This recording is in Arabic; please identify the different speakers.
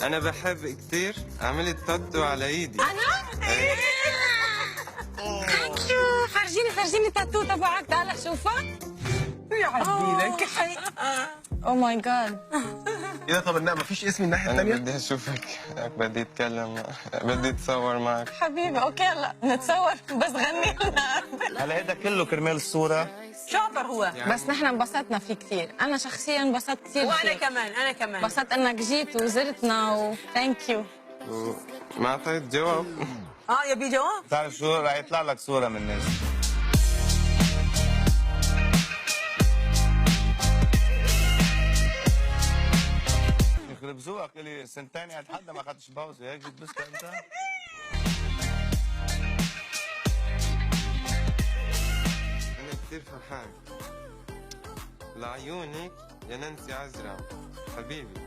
Speaker 1: انا بحب كتير. عملت تاتو على ايدي.
Speaker 2: انا؟ ثانك يو. فرجيني التاتو تبعك، تعال شوفها.
Speaker 3: يا حبيبي
Speaker 2: او ماي جاد.
Speaker 4: ايه ده؟ طب ما فيش اسمي الناحيه
Speaker 1: انا
Speaker 4: الثانيه؟
Speaker 1: بدي اشوفك، بدي اتكلم بدي اتصور معك.
Speaker 2: حبيبي اوكي هلا نتصور بس غني لنا.
Speaker 5: هلا هيدا كله كرمال الصورة.
Speaker 3: شاطر هو.
Speaker 2: بس نحن انبسطنا فيه كثير، انا شخصيا انبسطت كثير
Speaker 3: وانا
Speaker 2: فيه.
Speaker 3: كمان
Speaker 2: انبسطت انك جيت وزرتنا ثانك يو.
Speaker 1: ما اعطيت جواب.
Speaker 3: يبي جواب.
Speaker 5: بتعرف شو رح يطلع لك صورة من الناس. يخرب ذوقك، الي سنتين قاعد حدا ما اخذتش باوزة، هيك جيت بس انت.
Speaker 1: انا كتير فرحان لعيونك يا نانسي عزرا حبيبي.